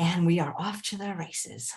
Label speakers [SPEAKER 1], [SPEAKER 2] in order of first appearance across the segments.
[SPEAKER 1] And we are off to the races.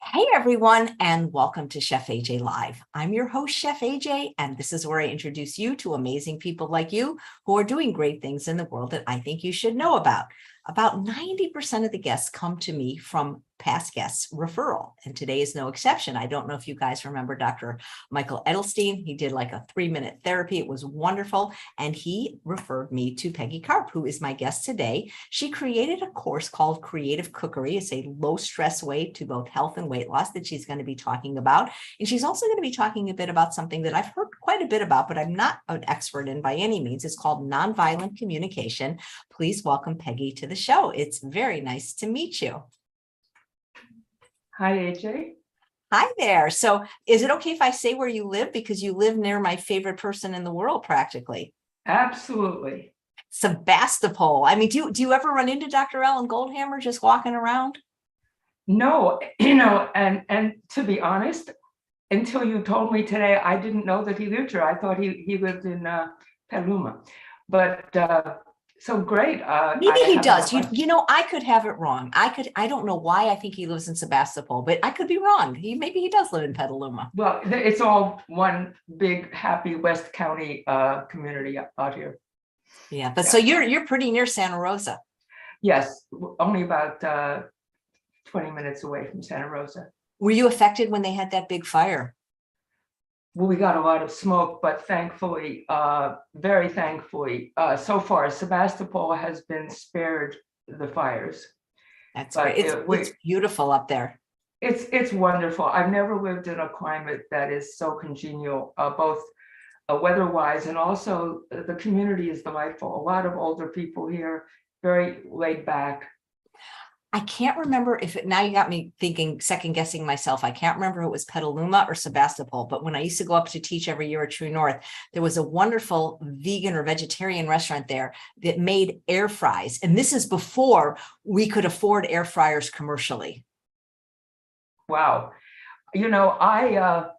[SPEAKER 1] Hey everyone, and welcome to Chef AJ Live. I'm your host, Chef AJ, and this is where I introduce you to amazing people like you who are doing great things in the world that I think you should know about. About 90% of the guests come to me from past guests referral, and today is no exception. I don't know if you guys remember Dr. Michael Edelstein. He did like a 3-minute therapy. It was wonderful, and he referred me to Peggy Karp, who is my guest today. She created a course called Creative Cookery. It's a low-stress way to both health and weight loss that she's going to be talking about, and she's also going to be talking a bit about something that I've heard quite a bit about, but I'm not an expert in by any means. It's called nonviolent communication. Please welcome Peggy to the show. It's very nice to meet you.
[SPEAKER 2] Hi, AJ.
[SPEAKER 1] Hi there. So is it okay if I say where you live? Because you live near my favorite person in the world, practically.
[SPEAKER 2] Absolutely.
[SPEAKER 1] Sebastopol. I mean, do you ever run into Dr. Ellen Goldhammer just walking around?
[SPEAKER 2] No, and to be honest, until you told me today, I didn't know that he lived here. I thought he lived in Petaluma. But so great.
[SPEAKER 1] Maybe he does. You know, I could have it wrong. I don't know why I think he lives in Sebastopol, but I could be wrong. Maybe he does live in Petaluma.
[SPEAKER 2] Well, it's all one big happy West County community out here.
[SPEAKER 1] Yeah, but so you're pretty near Santa Rosa.
[SPEAKER 2] Yes, only about 20 minutes away from Santa Rosa.
[SPEAKER 1] Were you affected when they had that big fire?
[SPEAKER 2] Well, we got a lot of smoke, but thankfully, very thankfully, so far, Sebastopol has been spared the fires.
[SPEAKER 1] That's great. It's beautiful up there.
[SPEAKER 2] It's wonderful. I've never lived in a climate that is so congenial, both weather-wise and also the community is delightful. A lot of older people here, very laid back.
[SPEAKER 1] I can't remember now you got me thinking, second guessing myself. I can't remember if it was Petaluma or Sebastopol, but when I used to go up to teach every year at True North, there was a wonderful vegan or vegetarian restaurant there that made air fries. And this is before we could afford air fryers commercially.
[SPEAKER 2] Wow. You know, I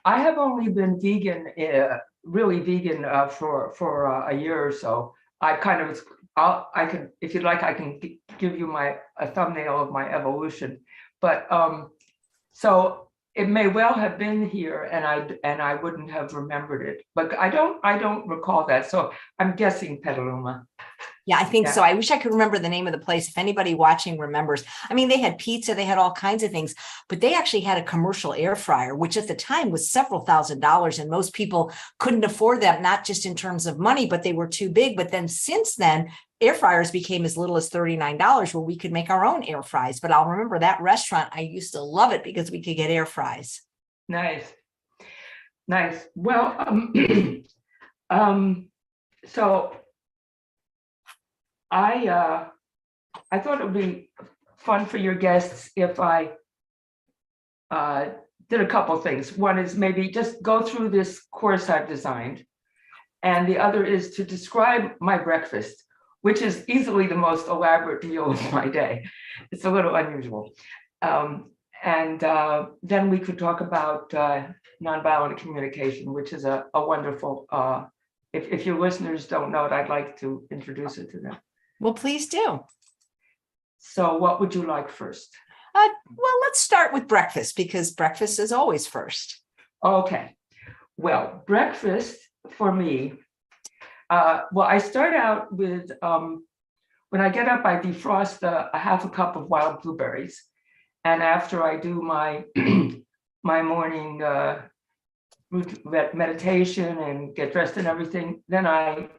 [SPEAKER 2] have only been vegan, really vegan for a year or so. I kind of I can, if you'd like, I can give you a thumbnail of my evolution. But so it may well have been here, and I wouldn't have remembered it. But I don't recall that. So I'm guessing Petaluma.
[SPEAKER 1] Yeah, I think so. I wish I could remember the name of the place. If anybody watching remembers, I mean, they had pizza, they had all kinds of things, but they actually had a commercial air fryer, which at the time was several $1,000s, and most people couldn't afford that, not just in terms of money, but they were too big. But then since then, air fryers became as little as $39, where we could make our own air fries. But I'll remember that restaurant. I used to love it because we could get air fries.
[SPEAKER 2] Nice. Well, so I thought it would be fun for your guests if I did a couple things. One is maybe just go through this course I've designed, and the other is to describe my breakfast, which is easily the most elaborate meal of my day. It's a little unusual. And then we could talk about nonviolent communication, which is a wonderful, if your listeners don't know it, I'd like to introduce it to them.
[SPEAKER 1] Well, please do.
[SPEAKER 2] So what would you like first?
[SPEAKER 1] Well, let's start with breakfast, because breakfast is always first.
[SPEAKER 2] Okay. Well, breakfast for me, well, I start out with, when I get up, I defrost a half a cup of wild blueberries. And after I do my my morning meditation and get dressed and everything, then I'm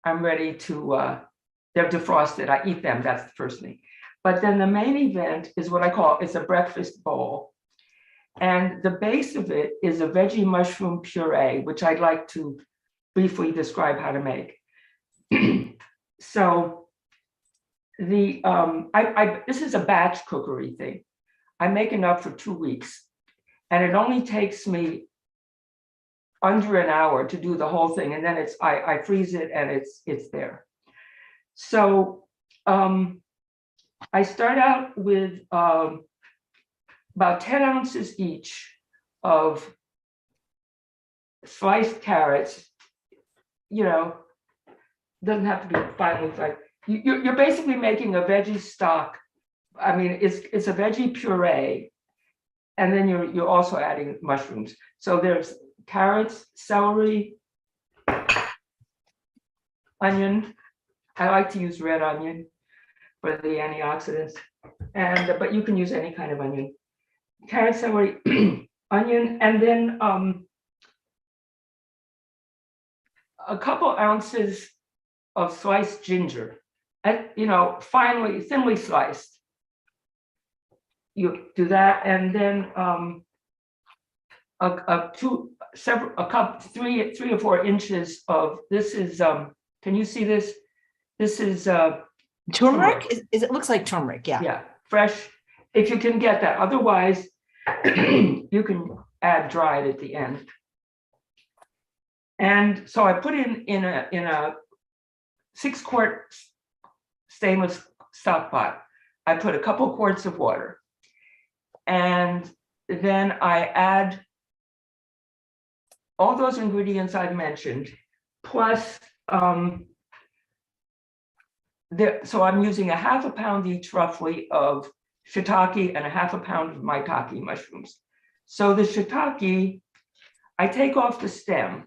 [SPEAKER 2] ready to, they're defrosted, I eat them, that's the first thing. But then the main event is what I call, it's a breakfast bowl. And the base of it is a veggie mushroom puree, which I'd like to briefly describe how to make. So this is a batch cookery thing. I make enough for 2 weeks, and it only takes me under an hour to do the whole thing, and then I freeze it and it's there. So I start out with about 10 ounces each of sliced carrots. You know, doesn't have to be finely sliced. you're basically making a veggie stock. I mean, it's a veggie puree, and then you're also adding mushrooms. So there's carrots, celery, onion. I like to use red onion for the antioxidants, and but you can use any kind of onion. Carrot, celery, onion, and then a couple ounces of sliced ginger, and finely, thinly sliced. You do that, and then three or 4 inches of this is can you see this? This is
[SPEAKER 1] Turmeric? It looks like turmeric, yeah.
[SPEAKER 2] yeah, fresh, if you can get that. Otherwise, you can add dried at the end. And so I put in a 6-quart stainless stock pot. I put a couple quarts of water, and then I add all those ingredients I've mentioned, plus so I'm using a half a pound each roughly of shiitake and a half a pound of maitake mushrooms. So the shiitake, I take off the stem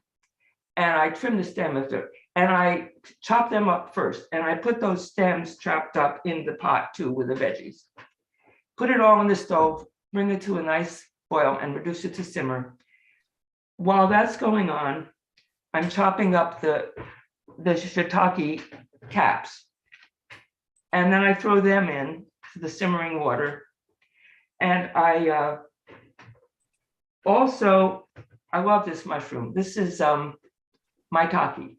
[SPEAKER 2] and I trim the stem and I chop them up first, and I put those stems chopped up in the pot too with the veggies. Put it all on the stove, bring it to a nice boil and reduce it to simmer. While that's going on, I'm chopping up the shiitake caps. And then I throw them in to the simmering water. And I love this mushroom. This is maitake.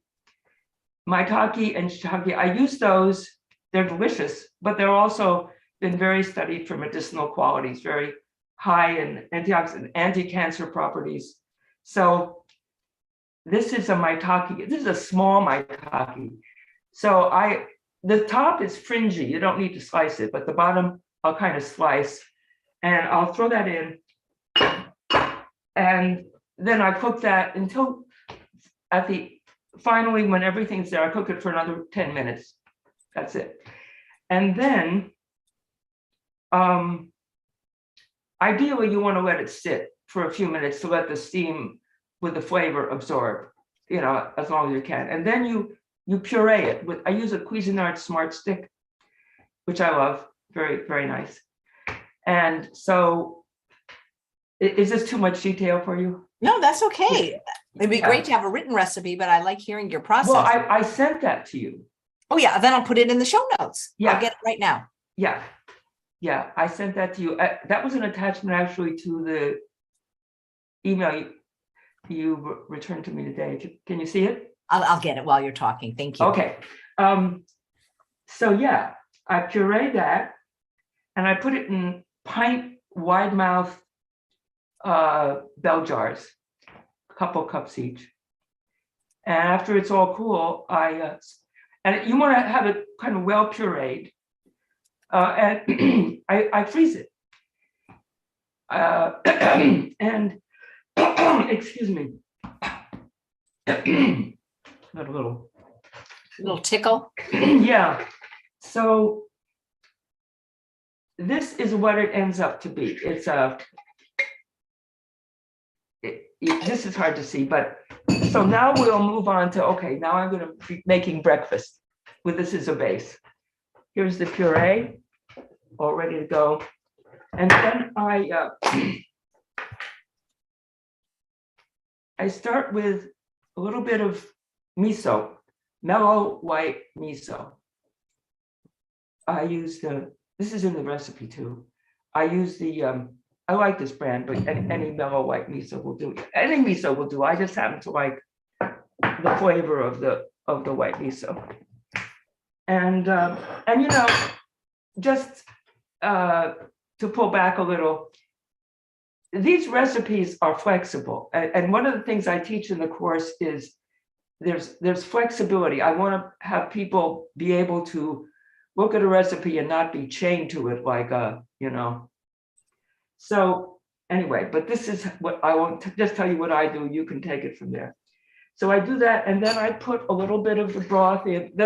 [SPEAKER 2] Maitake and shiitake, I use those, they're delicious, but they're also been very studied for medicinal qualities, very high in antioxidant, anti-cancer properties. So this is a maitake. This is a small maitake. So the top is fringy. You don't need to slice it, but the bottom I'll kind of slice, and I'll throw that in. And then I cook that until finally, when everything's there, I cook it for another 10 minutes. That's it. And then ideally you want to let it sit for a few minutes to let the steam with the flavor absorb, as long as you can. And then you puree it I use a Cuisinart Smart Stick, which I love, very, very nice. And so, is this too much detail for you?
[SPEAKER 1] No, that's okay. It'd be great to have a written recipe, but I like hearing your process.
[SPEAKER 2] Well, I sent that to you.
[SPEAKER 1] Oh yeah, then I'll put it in the show notes.
[SPEAKER 2] Yeah.
[SPEAKER 1] I'll get it right now.
[SPEAKER 2] Yeah, I sent that to you. That was an attachment actually to the email you returned to me today. Can you see it?
[SPEAKER 1] I'll get it while you're talking. Thank you.
[SPEAKER 2] Okay. So yeah, I pureed that and I put it in pint wide mouth bell jars, a couple cups each. And after it's all cool, and you want to have it kind of well pureed, and I freeze it. And excuse me. Got a little
[SPEAKER 1] tickle.
[SPEAKER 2] Yeah. So this is what it ends up to be. It's this is hard to see, but so now we'll move on to, okay, now I'm going to be making breakfast with this as a base. Here's the puree, all ready to go. And then I start with a little bit of miso, mellow white miso. I use this is in the recipe too. I use I like this brand, but any mellow white miso will do. Any miso will do. I just happen to like the flavor of the white miso. And just to pull back a little, these recipes are flexible. And one of the things I teach in the course is there's flexibility. I want to have people be able to look at a recipe and not be chained to it like So anyway, but this is what I want to just tell you what I do. You can take it from there. So I do that, and then I put a little bit of the broth in.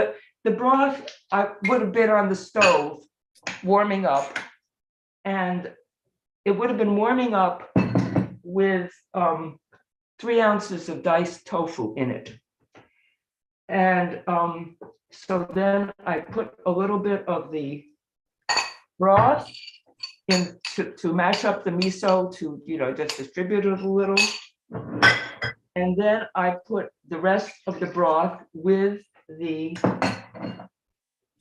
[SPEAKER 2] the broth, I would have been on the stove warming up, and it would have been warming up with 3 ounces of diced tofu in it. And so then I put a little bit of the broth in to mash up the miso, to, you know, just distribute it a little. And then I put the rest of the broth with the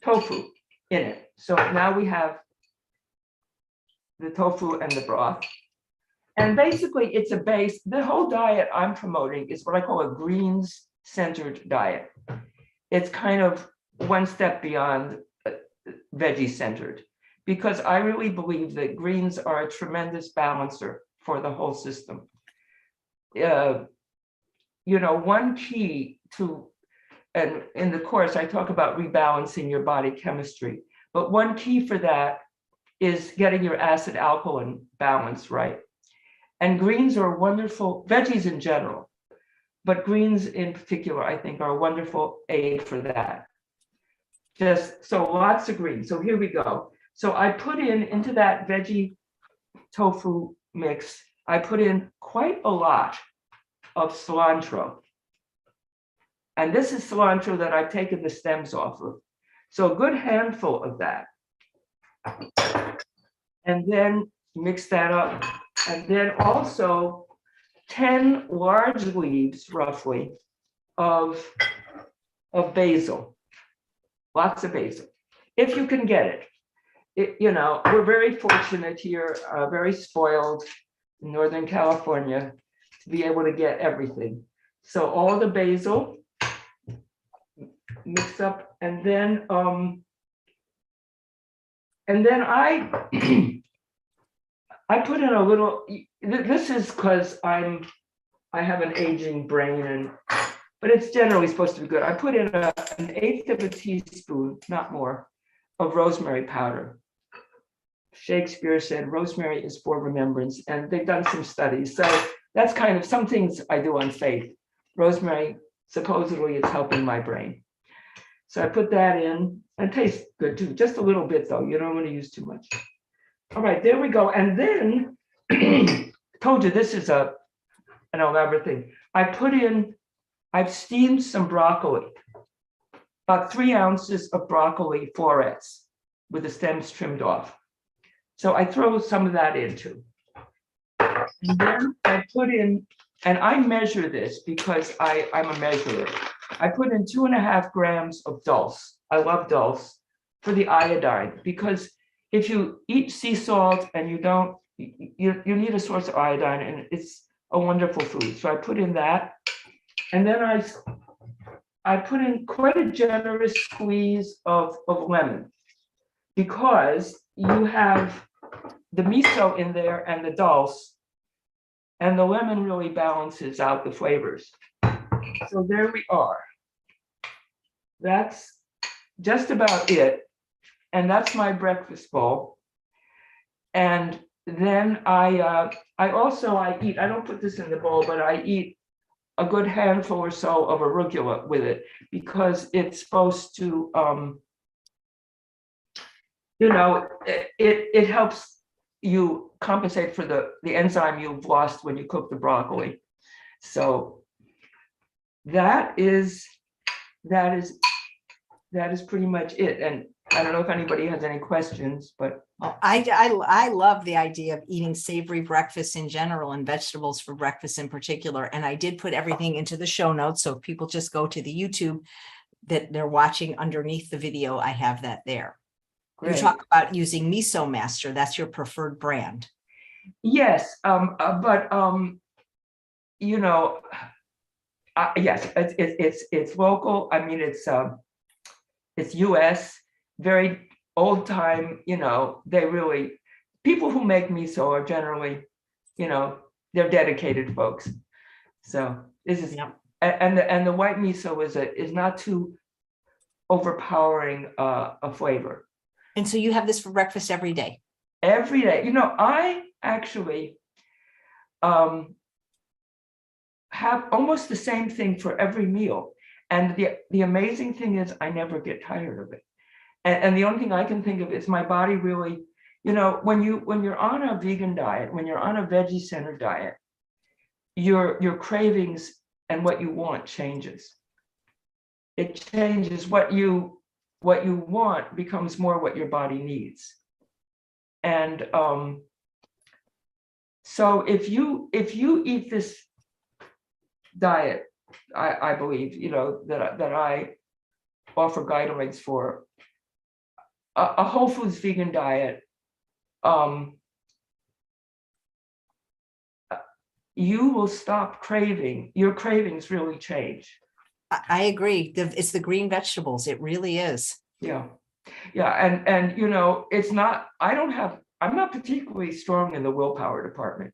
[SPEAKER 2] tofu in it. So now we have the tofu and the broth. And basically it's a base. The whole diet I'm promoting is what I call a greens-centered diet. It's kind of one step beyond veggie-centered, because I really believe that greens are a tremendous balancer for the whole system. You know, one key to, and in the course I talk about rebalancing your body chemistry, but one key for that is getting your acid alkaline balance right. And greens are wonderful, veggies in general, but greens in particular, I think, are a wonderful aid for that. Just so lots of greens. So here we go. So I put into that veggie tofu mix, I put in quite a lot of cilantro. And this is cilantro that I've taken the stems off of. So a good handful of that. And then mix that up. And then also 10 large leaves, roughly, of basil. Lots of basil, if you can get it. You know, we're very fortunate here, very spoiled in Northern California to be able to get everything. So all the basil mix up, and then I I put in a little. This is because I have an aging brain, but it's generally supposed to be good. I put in an 1/8 of a teaspoon, not more, of rosemary powder. Shakespeare said rosemary is for remembrance, and they've done some studies. So that's kind of some things I do on faith. Rosemary, supposedly it's helping my brain. So I put that in, and it tastes good too. Just a little bit though, you don't want to use too much. All right, there we go. And then, told you this is an elaborate thing. I've steamed some broccoli, about 3 ounces of broccoli florets with the stems trimmed off. So I throw some of that into. And then I put in, and I measure this because I'm a measurer. I put in 2.5 grams of dulse. I love dulse for the iodine, because if you eat sea salt and you need a source of iodine, and it's a wonderful food. So I put in that. And then I put in quite a generous squeeze of lemon, because you have the miso in there and the dulse, and the lemon really balances out the flavors. So there we are. That's just about it. And that's my breakfast bowl. And then I eat, I don't put this in the bowl, but I eat a good handful or so of arugula with it, because it's supposed to, you know, it helps you compensate for the enzyme you've lost when you cook the broccoli. So that is pretty much it. And I don't know if anybody has any questions, but.
[SPEAKER 1] Well, I love the idea of eating savory breakfast in general, and vegetables for breakfast in particular. And I did put everything into the show notes. So if people just go to the YouTube that they're watching underneath the video, I have that there.
[SPEAKER 2] Great.
[SPEAKER 1] You talk about using Miso Master. That's your preferred brand.
[SPEAKER 2] Yes, but you know, yes, it's local. I mean, it's US, very old time. You know, people who make miso are generally, you know, they're dedicated folks. So this is,
[SPEAKER 1] Yep.
[SPEAKER 2] and the white miso is not too overpowering a flavor.
[SPEAKER 1] And so you have this for breakfast every day?
[SPEAKER 2] Every day. You know, I actually have almost the same thing for every meal. And the amazing thing is I never get tired of it. And the only thing I can think of is my body really, when you're on a vegan diet, when you're on a veggie-centered diet, your cravings and what you want changes. It changes. What you want becomes more what your body needs. And so if you eat this diet, I believe, that I offer guidelines for, a whole foods vegan diet, you will stop craving. Your cravings really change.
[SPEAKER 1] I agree. It's the green vegetables. It really is.
[SPEAKER 2] Yeah. And it's not, I'm not particularly strong in the willpower department,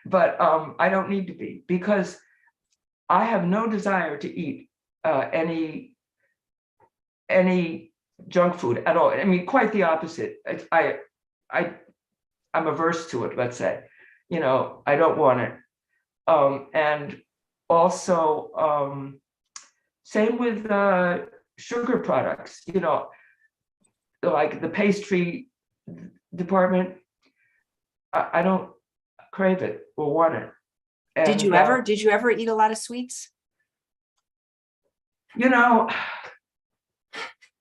[SPEAKER 2] but I don't need to be, because I have no desire to eat any junk food at all. I mean, quite the opposite. I'm averse to it, let's say. I don't want it. And also, same with sugar products, like the pastry department. I don't crave it or want it. And,
[SPEAKER 1] did you ever eat a lot of sweets?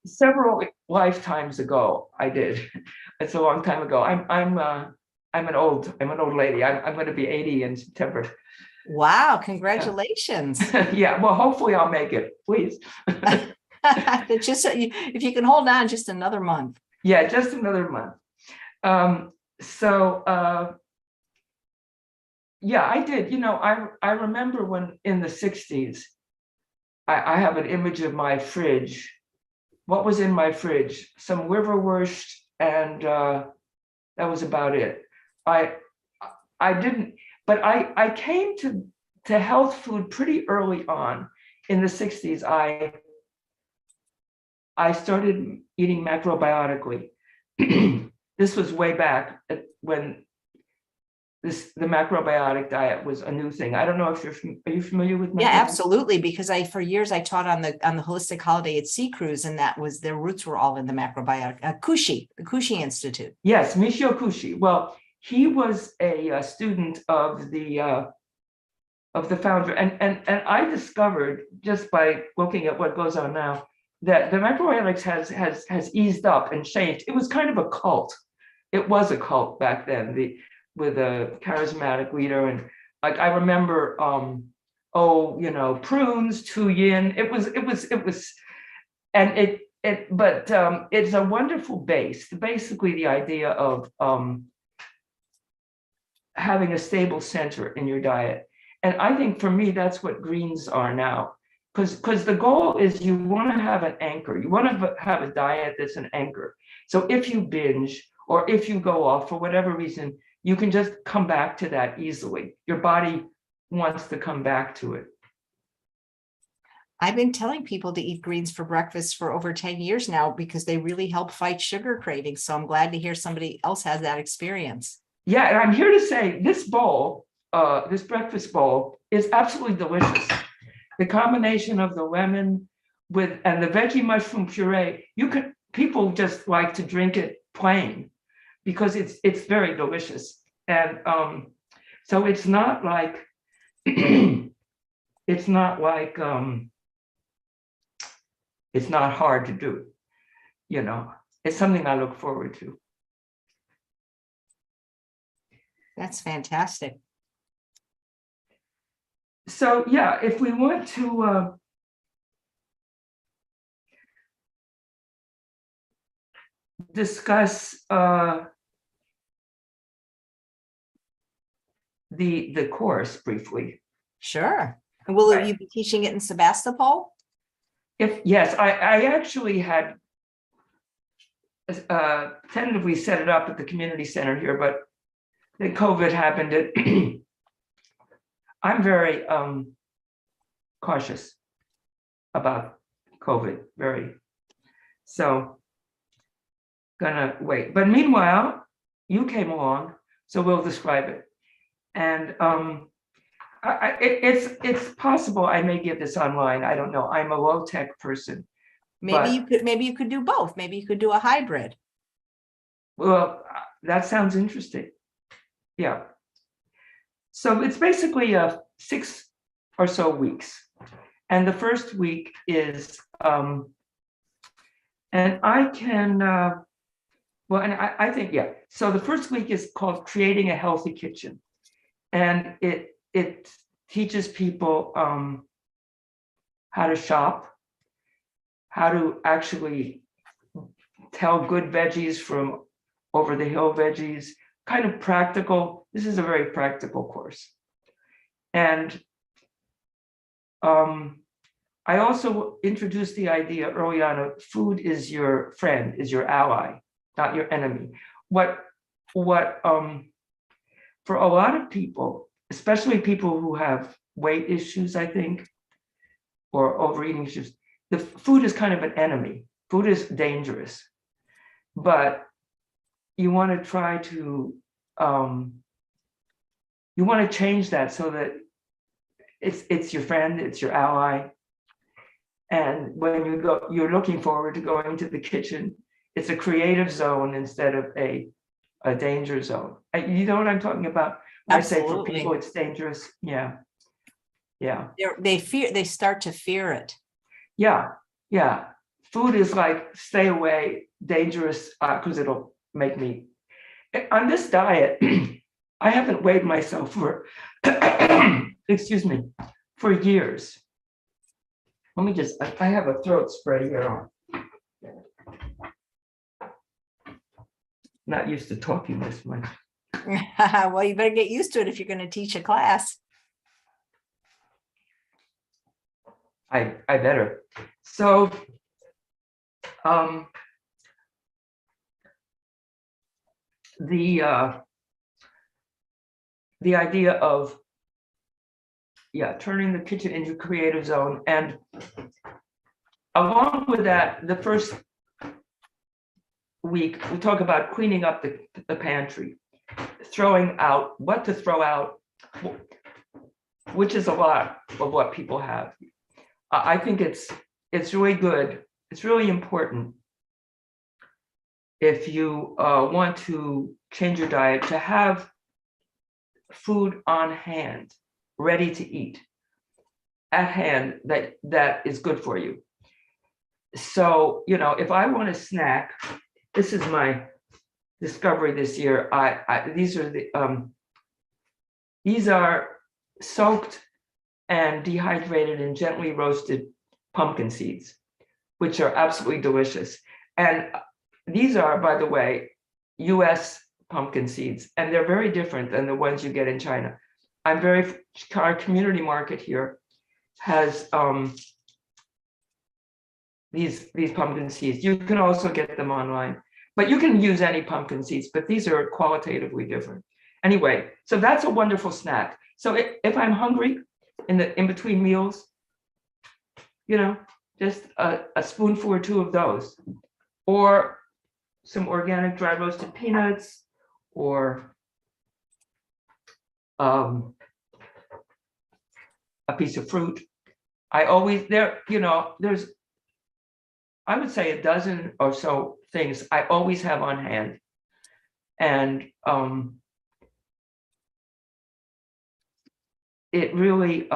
[SPEAKER 2] Several lifetimes ago, I did. It's a long time ago. I'm an old lady. I'm going to be 80 in September.
[SPEAKER 1] Wow, congratulations.
[SPEAKER 2] Yeah, well, hopefully I'll make it, please.
[SPEAKER 1] Just if you can hold on just another month.
[SPEAKER 2] Yeah, just another month. Yeah, I did. I remember when in the 60s, I have an image of my fridge. What was in my fridge? Some liverwurst, and that was about it. I didn't, but I came to health food pretty early on. In the 60s, I started eating macrobiotically. This was way back when the macrobiotic diet was a new thing. I don't know if are you familiar with?
[SPEAKER 1] Yeah, absolutely. Because for years I taught on the holistic holiday at Sea Cruise, and their roots were all in the macrobiotic. The Cookery Institute.
[SPEAKER 2] Yes, Michio Cookery. Well, he was a student of the founder, and I discovered, just by looking at what goes on now, that the macrobiotics has eased up and changed. It was kind of a cult. It was a cult back then, with a charismatic leader, and like I remember, prunes, tu yin. It was, and but it's a wonderful base. Basically, the idea of having a stable center in your diet. And I think for me, that's what greens are now. Because the goal is you want to have an anchor. You want to have a diet that's an anchor. So if you binge, or if you go off for whatever reason, you can just come back to that easily. Your body wants to come back to it.
[SPEAKER 1] I've been telling people to eat greens for breakfast for over 10 years now, because they really help fight sugar cravings. So I'm glad to hear somebody else has that experience. Yeah,
[SPEAKER 2] and I'm here to say this bowl, this breakfast bowl, is absolutely delicious. The combination of the lemon and the veggie mushroom puree, people just like to drink it plain, because it's very delicious. And so it's not like it's not hard to do. It's something I look forward to.
[SPEAKER 1] That's fantastic.
[SPEAKER 2] So yeah, if we want to discuss the course briefly.
[SPEAKER 1] Sure. And will you be teaching it in Sebastopol?
[SPEAKER 2] Yes, I actually had tentatively set it up at the community center here, but then COVID happened. I'm very cautious about COVID, so gonna wait. But meanwhile, you came along, so we'll describe it. And It's possible I may give this online. I don't know. I'm a low tech person, but
[SPEAKER 1] Maybe you could do both. Maybe you could do a hybrid.
[SPEAKER 2] well, that sounds interesting. Yeah. So it's basically 6 or so weeks. And the first week is, and I can, well, and I think, yeah. So the first week is called Creating a Healthy Kitchen. And it teaches people how to shop, how to actually tell good veggies from over the hill veggies, kind of practical. This is a very practical course. And I also introduced the idea early on of food is your friend, is your ally, not your enemy. What for a lot of people, especially people who have weight issues, I think, or overeating issues, the food is kind of an enemy. Food is dangerous, but you want to try to you want to change that so that it's your friend, it's your ally. And when you go, you're looking forward to going to the kitchen. It's a creative zone instead of a danger zone. You know what I'm talking about? When I say for people it's dangerous. Yeah. Yeah.
[SPEAKER 1] They start to fear it.
[SPEAKER 2] Yeah. Yeah. Food is like, stay away, dangerous, because it'll make me. On this diet, I haven't weighed myself for, excuse me, for years. Let me just, I have a throat spray here on. Not used to talking this much.
[SPEAKER 1] Well, you better get used to it if you're going to teach a class.
[SPEAKER 2] I better. So, the idea of, yeah, turning the kitchen into a creative zone, and along with that, the first week we talk about cleaning up the pantry, throwing out what to throw out, which is a lot of what people have. I think it's really good. It's really important if you want to change your diet to have food on hand, ready to eat, at hand, that is good for you. So, you know, if I want a snack, this is my discovery this year. These are soaked and dehydrated and gently roasted pumpkin seeds, which are absolutely delicious. And these are, by the way, US pumpkin seeds, and they're very different than the ones you get in China. Our community market here has these pumpkin seeds. You can also get them online, but you can use any pumpkin seeds, but these are qualitatively different. Anyway, so that's a wonderful snack. So if I'm hungry in between meals, you know, just a spoonful or two of those, or some organic dry roasted peanuts, or a piece of fruit. I always, there's, I would say a dozen or so things I always have on hand. And it really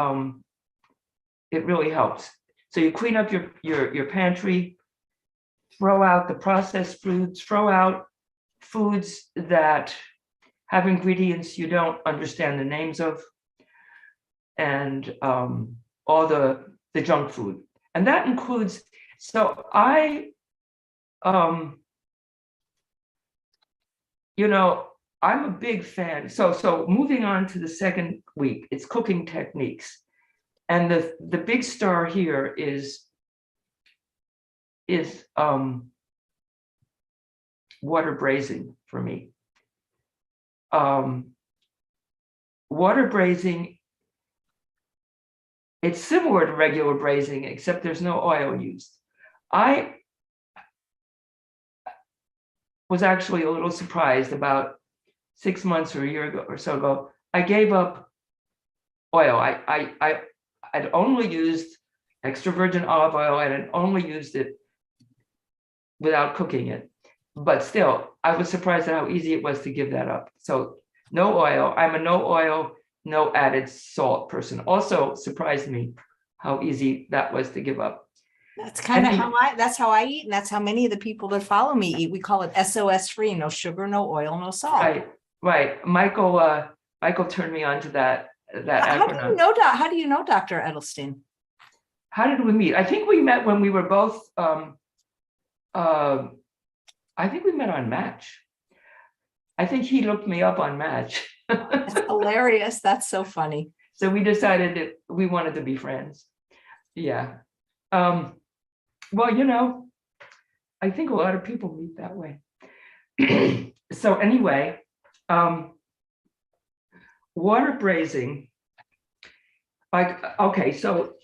[SPEAKER 2] helps. So you clean up your pantry, throw out the processed foods, throw out foods that have ingredients you don't understand the names of, and all the junk food. And that includes, so I'm a big fan. So moving on to the second week, it's cooking techniques. And the big star here is water braising for me. Water braising, it's similar to regular braising, except there's no oil used. I was actually a little surprised about 6 months or a year ago or so ago. I gave up oil. I'd only used extra virgin olive oil, and I'd only used it without cooking it. But still, I was surprised at how easy it was to give that up. So no oil. I'm a no oil, no added salt person. Also surprised me how easy that was to give up.
[SPEAKER 1] That's kind of that's how I eat. And that's how many of the people that follow me eat. We call it SOS free, no sugar, no oil, no salt.
[SPEAKER 2] Right. Michael turned me on to that
[SPEAKER 1] How
[SPEAKER 2] acronym.
[SPEAKER 1] do you know, how do you know Dr. Edelstein?
[SPEAKER 2] How did we meet? I think we met when we were both, I think we met on Match. I think he looked me up on Match.
[SPEAKER 1] That's hilarious. That's so funny.
[SPEAKER 2] So we decided that we wanted to be friends. Yeah. Well, I think a lot of people meet that way. So anyway, water braising. Okay, so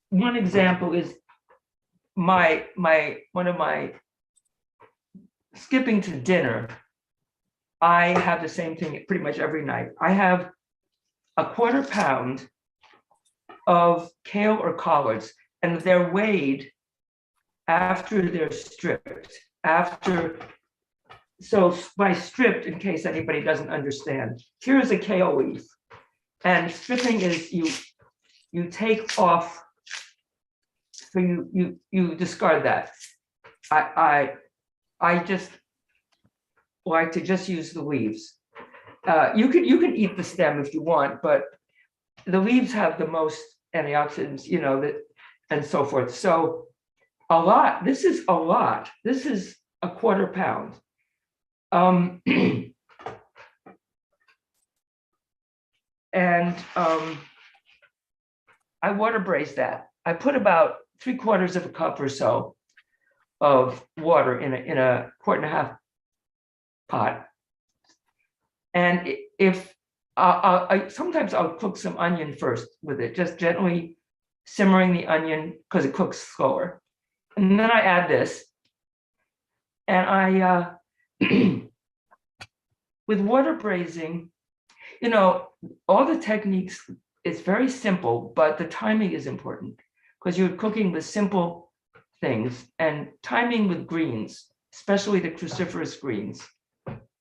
[SPEAKER 2] one example is one of my skipping to dinner. I have the same thing pretty much every night. I have a 1/4 pound of kale or collards, and they're weighed after they're stripped. So by stripped, in case anybody doesn't understand, here's a kale leaf, and stripping is you take off, so you discard that. I just like to just use the leaves. You can eat the stem if you want, but the leaves have the most antioxidants, and so forth. So a lot. This is a lot. This is a 1/4 pound. And I water braise that. I put about 3/4 cup or so of water in a 1.5 pot. And if sometimes I'll cook some onion first with it, just gently simmering the onion because it cooks slower. And then I add this, and I with water braising, all the techniques, it's very simple, but the timing is important because you're cooking with simple things, and timing with greens, especially the cruciferous greens,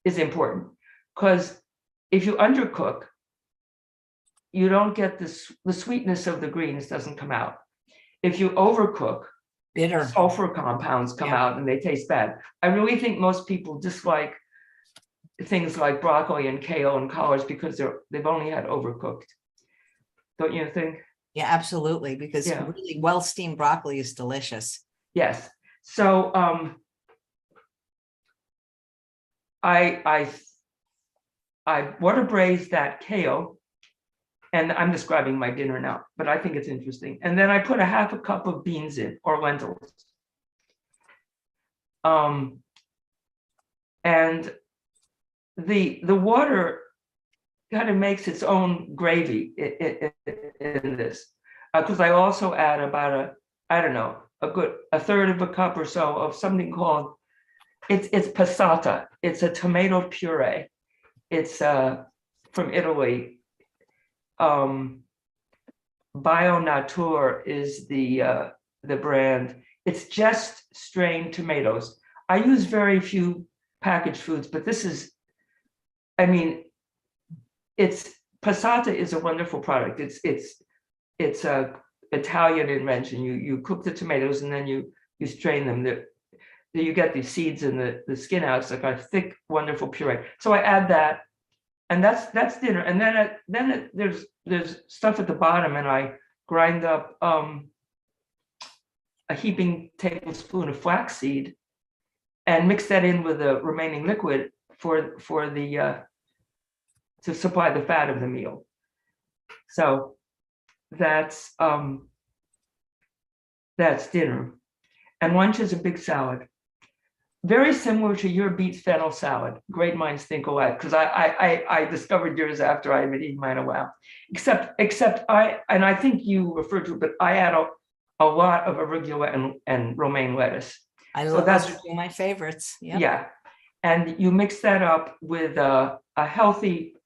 [SPEAKER 2] is important because if you undercook, you don't get the sweetness of the greens doesn't come out. If you overcook,
[SPEAKER 1] Bitter
[SPEAKER 2] sulfur compounds come out and they taste bad. I really think most people dislike things like broccoli and kale and collards because they've only had overcooked. Don't you think?
[SPEAKER 1] Yeah, absolutely. Because really well steamed broccoli is delicious.
[SPEAKER 2] Yes. So I water braise that kale, and I'm describing my dinner now, but I think it's interesting. And then I put 1/2 cup of beans in, or lentils. And the water kind of makes its own gravy in this, because I also add about a good 1/3 cup or so of something called, it's passata. It's a tomato puree. It's from Italy. Bio Nature is the brand. It's just strained tomatoes. I use very few packaged foods, but this is, passata is a wonderful product. It's a Italian invention. You cook the tomatoes and then you strain them. You get the seeds and the skin out. It's like a thick, wonderful puree. So I add that, and that's dinner. And then there's stuff at the bottom, and I grind up a heaping tablespoon of flaxseed and mix that in with the remaining liquid for the to supply the fat of the meal. So that's dinner. And lunch is a big salad. Very similar to your beet fennel salad. Great minds think alike, because I discovered yours after I had been eating mine a while. Except I think you referred to it, but I add a lot of arugula and romaine lettuce.
[SPEAKER 1] That's two of my favorites. Yep.
[SPEAKER 2] Yeah. And you mix that up with a healthy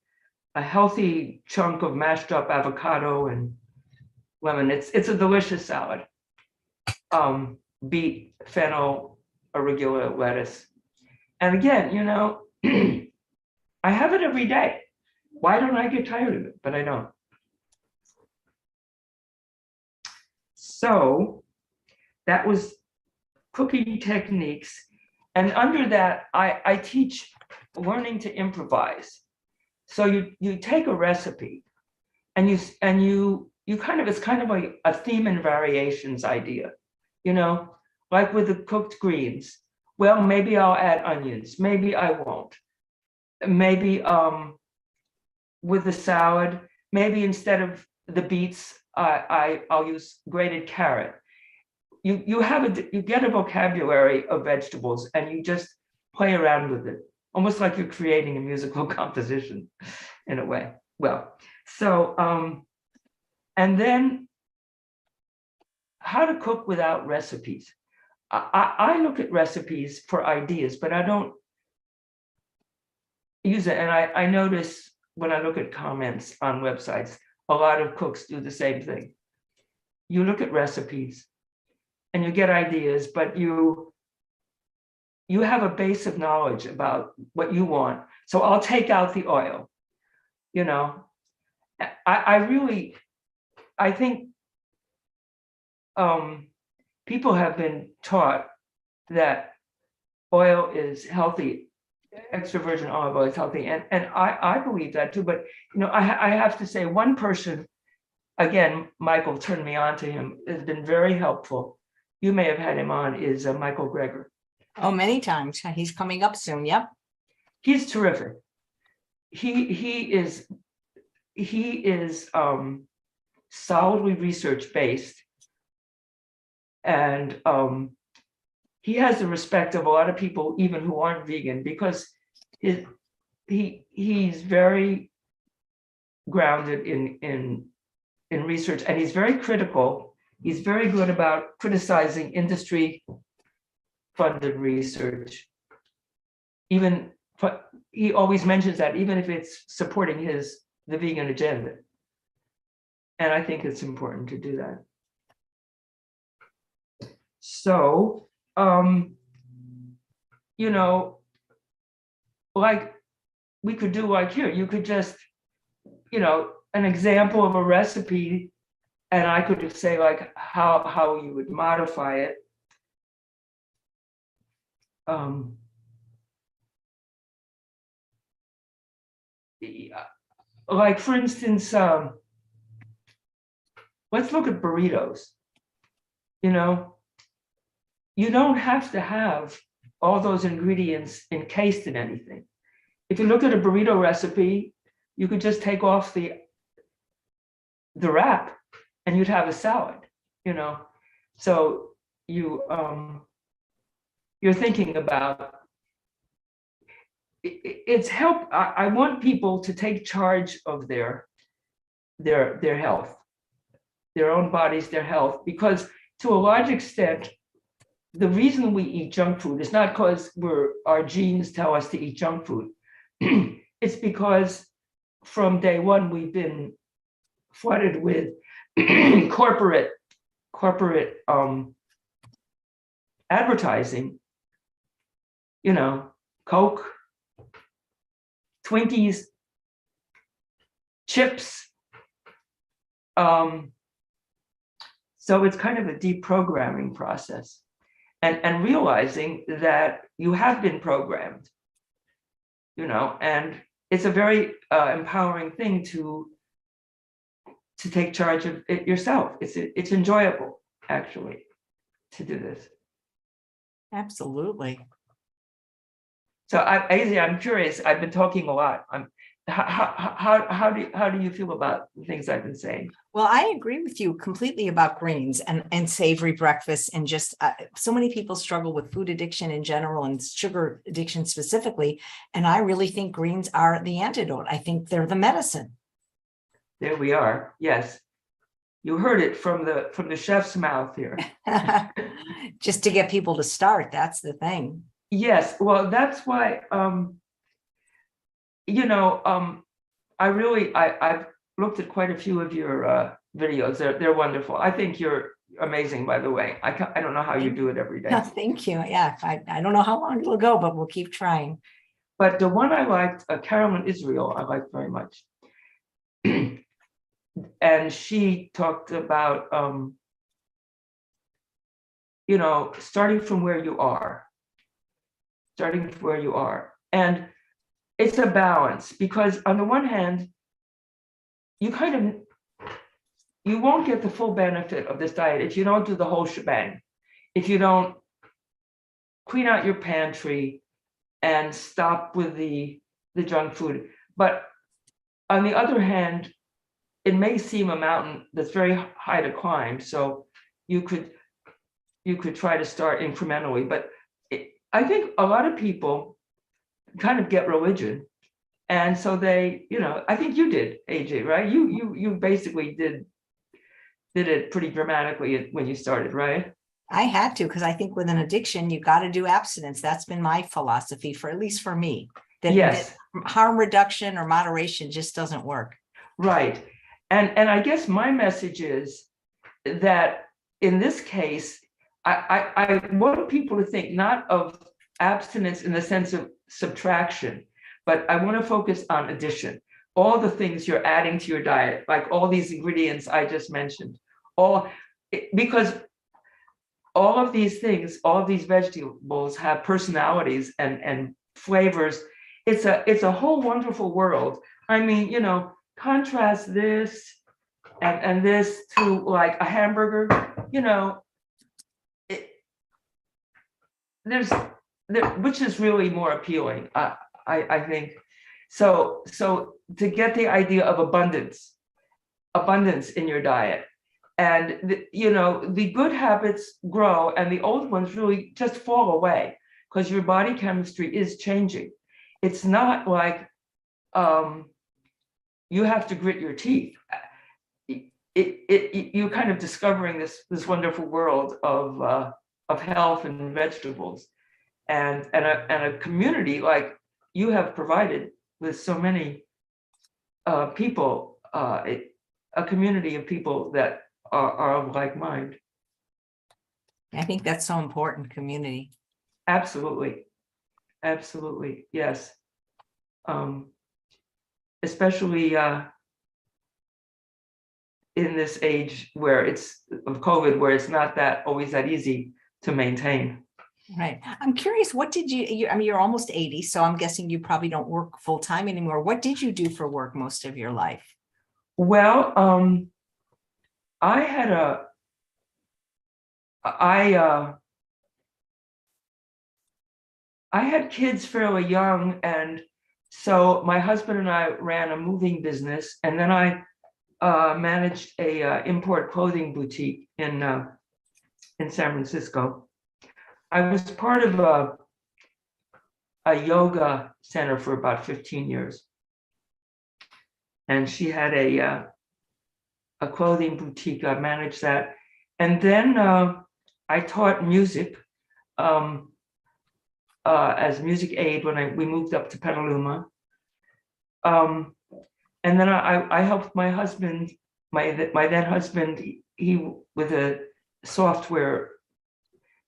[SPEAKER 2] a healthy chunk of mashed up avocado and lemon. It's a delicious salad. Beet, fennel, arugula, lettuce. And again, you know, I have it every day. Why don't I get tired of it? But I don't. So that was cooking techniques. And under that, I teach learning to improvise. So you take a recipe and you kind of, it's kind of like a theme and variations idea, you know, like with the cooked greens. Well, maybe I'll add onions, maybe I won't. Maybe with the salad, maybe instead of the beets, I'll use grated carrot. You get a vocabulary of vegetables and you just play around with it, almost like you're creating a musical composition in a way. Well, so and then how to cook without recipes. I look at recipes for ideas, but I don't use it. And I notice when I look at comments on websites, a lot of cooks do the same thing. You look at recipes and you get ideas, but you have a base of knowledge about what you want. So I'll take out the oil, you know. I think people have been taught that oil is healthy, extra virgin olive oil is healthy, and I believe that too. But you know, I have to say, one person, again, Michael turned me on to him, has been very helpful. You may have had him on, is Michael Greger.
[SPEAKER 1] Oh, many times. He's coming up soon. Yep.
[SPEAKER 2] He's terrific. He is solidly research based, and he has the respect of a lot of people, even who aren't vegan, because he's very grounded in research, and he's very critical. He's very good about criticizing industry funded research. Even he always mentions that, even if it's supporting the vegan agenda. And I think it's important to do that. So, you know, like we could do like here, you could just, you know, an example of a recipe, and I could say like how you would modify it. Like for instance, let's look at burritos. You know, you don't have to have all those ingredients encased in anything. If you look at a burrito recipe, you could just take off the wrap and you'd have a salad, you know. So you're thinking about it's help. I want people to take charge of their health, their own bodies, their health, because to a large extent, the reason we eat junk food is not because our genes tell us to eat junk food. It's because from day one we've been flooded with corporate advertising. You know, Coke, Twinkies, chips. So it's kind of a deprogramming process, and realizing that you have been programmed, you know, and it's a very empowering thing to take charge of it yourself. It's enjoyable, actually, to do this.
[SPEAKER 1] Absolutely.
[SPEAKER 2] So I'm curious. I've been talking a lot. How do you feel about the things I've been saying?
[SPEAKER 1] Well, I agree with you completely about greens and savory breakfast, and just so many people struggle with food addiction in general and sugar addiction specifically. And I really think greens are the antidote. I think they're the medicine.
[SPEAKER 2] There we are. Yes. You heard it from the chef's mouth here.
[SPEAKER 1] Just to get people to start. That's the thing. Yes.
[SPEAKER 2] Well, that's why, you know, I've looked at quite a few of your videos. They're wonderful. I think you're amazing, by the way. I don't know how you do it every day.
[SPEAKER 1] Thank you. Yeah, I don't know how long it'll go, but we'll keep trying.
[SPEAKER 2] But the one I liked, Carolyn Israel, I liked very much. And she talked about, starting from where you are. And it's a balance, because on the one hand, you won't get the full benefit of this diet if you don't do the whole shebang. If you don't clean out your pantry and stop with the junk food. But on the other hand, it may seem a mountain that's very high to climb. So you could try to start incrementally. But I think a lot of people kind of get religion. And so they, I think you did, AJ, right? You basically did it pretty dramatically when you started, right?
[SPEAKER 1] I had to, because I think with an addiction, you got to do abstinence. That's been my philosophy, for at least for me.
[SPEAKER 2] Yes.
[SPEAKER 1] That harm reduction or moderation just doesn't work.
[SPEAKER 2] Right. And I guess my message is that in this case, I want people to think not of abstinence in the sense of subtraction, but I want to focus on addition. All the things you're adding to your diet, like all these ingredients I just mentioned, because all of these things, all of these vegetables have personalities and flavors. It's a whole wonderful world. I mean, contrast this and this to like a hamburger, which is really more appealing, I think. So to get the idea of abundance in your diet, and the good habits grow and the old ones really just fall away, because your body chemistry is changing. It's not like you have to grit your teeth. You're kind of discovering this wonderful world of health and vegetables, and a community like you have provided with so many people, a community of people that are of like mind.
[SPEAKER 1] I think that's so important, community.
[SPEAKER 2] Absolutely, yes. Especially in this age where it's of COVID, where it's not always that easy to maintain.
[SPEAKER 1] Right. I'm curious, what did you're almost 80, so I'm guessing you probably don't work full time anymore. What did you do for work most of your life?
[SPEAKER 2] Well, I had kids fairly young, and so my husband and I ran a moving business, and then I managed a import clothing boutique in San Francisco. I was part of a yoga center for about 15 years, and she had a clothing boutique. I managed that, and then I taught music as music aid when we moved up to Petaluma. And then I helped my husband, my then husband, he with a software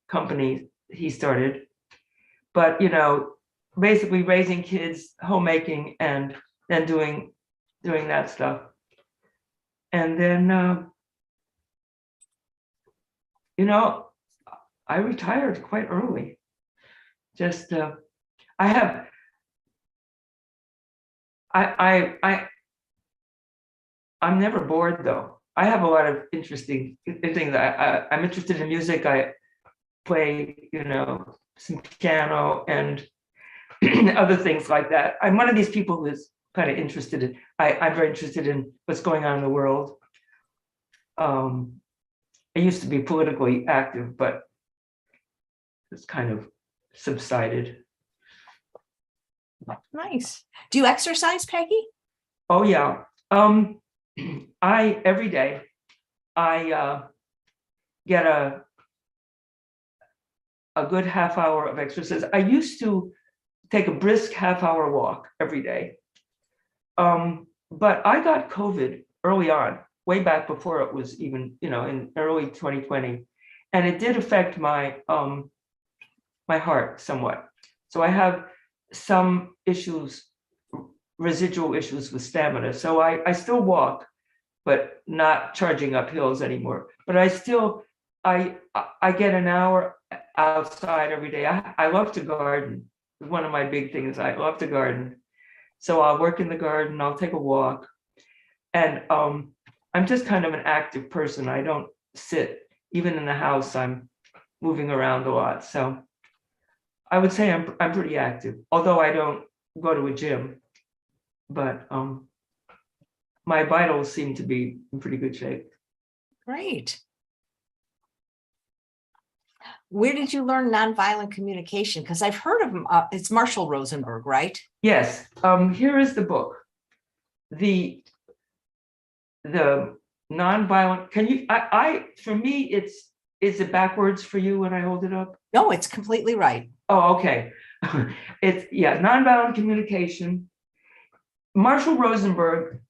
[SPEAKER 2] company he started, but basically raising kids, homemaking, and then doing that stuff. And then I retired quite early. Just I'm never bored, though. I have a lot of interesting things. I'm interested in music. I play, some piano and other things like that. I'm one of these people who is kind of interested in, I'm very interested in what's going on in the world. I used to be politically active, but it's kind of subsided.
[SPEAKER 1] Nice. Do you exercise, Peggy?
[SPEAKER 2] Oh, yeah. Every day I get a good half hour of exercise. I used to take a brisk half hour walk every day. but I got COVID early on, way back before it was even, in early 2020. And it did affect my my heart somewhat. So I have some issues, residual issues with stamina. So I still walk, but not charging up hills anymore. But I get an hour outside every day. I love to garden. One of my big things, I love to garden. So I'll work in the garden, I'll take a walk. And I'm just kind of an active person. I don't sit. Even in the house, I'm moving around a lot. So I would say I'm pretty active, although I don't go to a gym. But my vitals seem to be in pretty good shape.
[SPEAKER 1] Great. Where did you learn nonviolent communication? Because I've heard of him. It's Marshall Rosenberg, right?
[SPEAKER 2] Yes. Here is the book. The nonviolent. Can you? For me, is it backwards for you when I hold it up?
[SPEAKER 1] No, it's completely right.
[SPEAKER 2] Oh, okay. Nonviolent communication. Marshall Rosenberg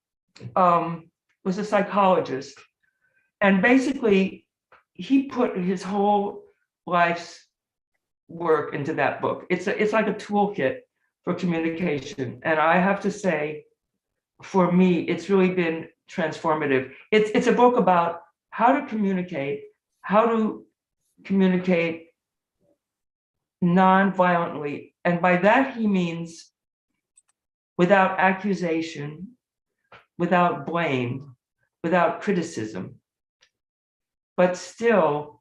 [SPEAKER 2] was a psychologist, and basically he put his whole life's work into that book. It's like a toolkit for communication, and I have to say, for me, it's really been transformative. It's a book about how to communicate non-violently, and by that he means without accusation, without blame, without criticism, but still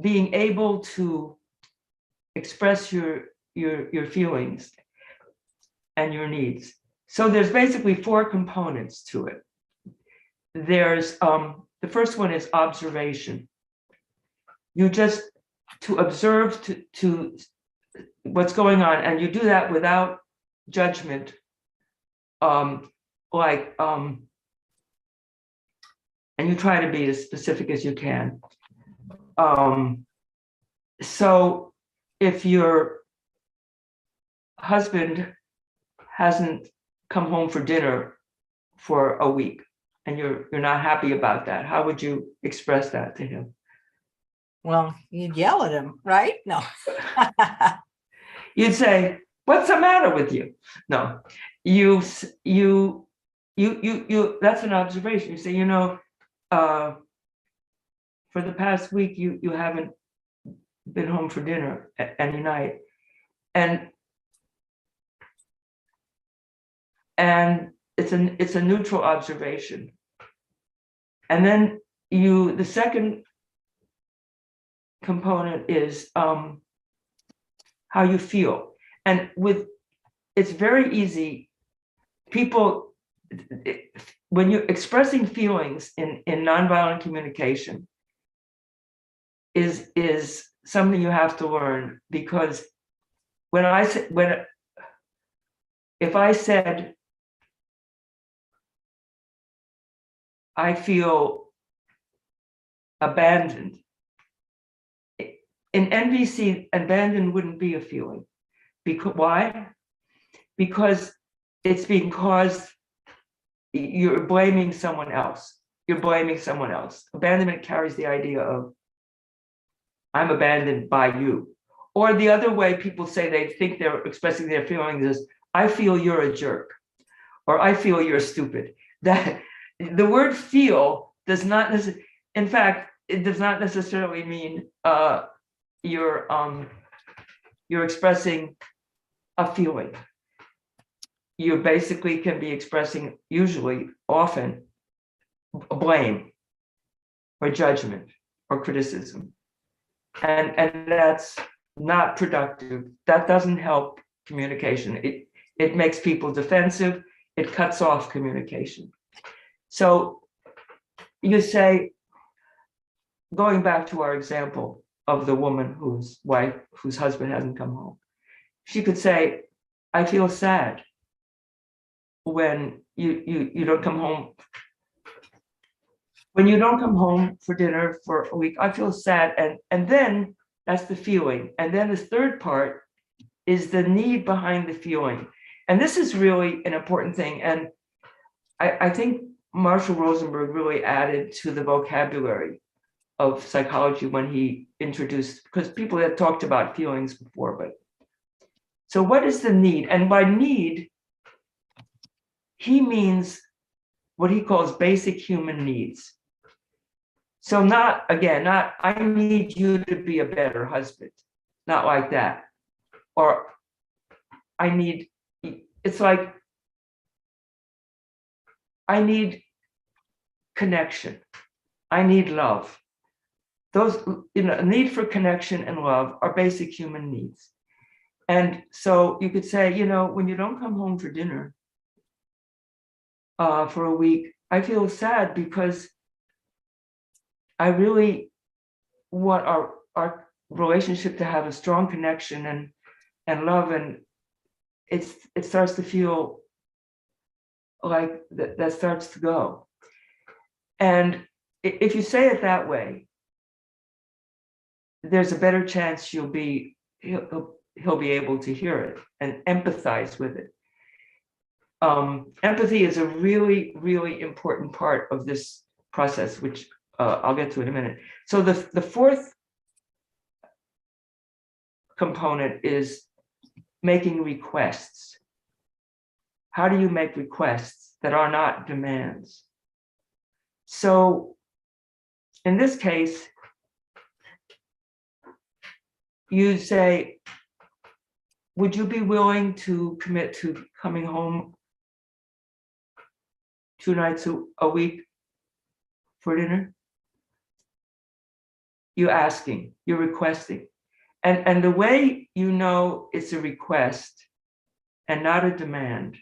[SPEAKER 2] being able to express your feelings and your needs. So there's basically 4 components to it. There's the first one is observation. You just to observe to what's going on, and you do that without judgment, and you try to be as specific as you can. So if your husband hasn't come home for dinner for a week and you're not happy about that, how would you express that to him?
[SPEAKER 1] Well, you'd yell at him, right? No.
[SPEAKER 2] You'd say, "What's the matter with you?" No, you that's an observation. You say, for the past week, you haven't been home for dinner any night. And it's a neutral observation. And then the second component is how you feel. And it's very easy. People, when you're expressing feelings in nonviolent communication, is something you have to learn, because if I said I feel abandoned, in NVC, abandoned wouldn't be a feeling. Because why? Because it's being caused, you're blaming someone else. You're blaming someone else. Abandonment carries the idea of I'm abandoned by you. Or the other way people say they think they're expressing their feelings is I feel you're a jerk, or I feel you're stupid. That the word feel does not necessarily, in fact, it does not necessarily mean you're expressing a feeling. You basically can be expressing, usually, often, blame or judgment or criticism. And that's not productive. That doesn't help communication. It makes people defensive. It cuts off communication. So you say, going back to our example of the woman whose husband hasn't come home, she could say, I feel sad when you don't come home. When you don't come home for dinner for a week, I feel sad. And then that's the feeling. And then the third part is the need behind the feeling. And this is really an important thing. And I think Marshall Rosenberg really added to the vocabulary of psychology when he introduced, because people had talked about feelings before, but so what is the need? And by need, he means what he calls basic human needs. So not, again, not, I need you to be a better husband, not like that. Or I need, it's like, I need connection. I need love. Those, need for connection and love are basic human needs. And so you could say, when you don't come home for dinner for a week, I feel sad because I really want our relationship to have a strong connection and love, and it starts to feel like that starts to go. And if you say it that way, there's a better chance he'll be able to hear it and empathize with it. Empathy is a really, really important part of this process, which I'll get to in a minute. So the fourth component is making requests. How do you make requests that are not demands? So in this case, you say, would you be willing to commit to coming home 2 nights a week for dinner? You're asking, you're requesting. And the way you know it's a request and not a demand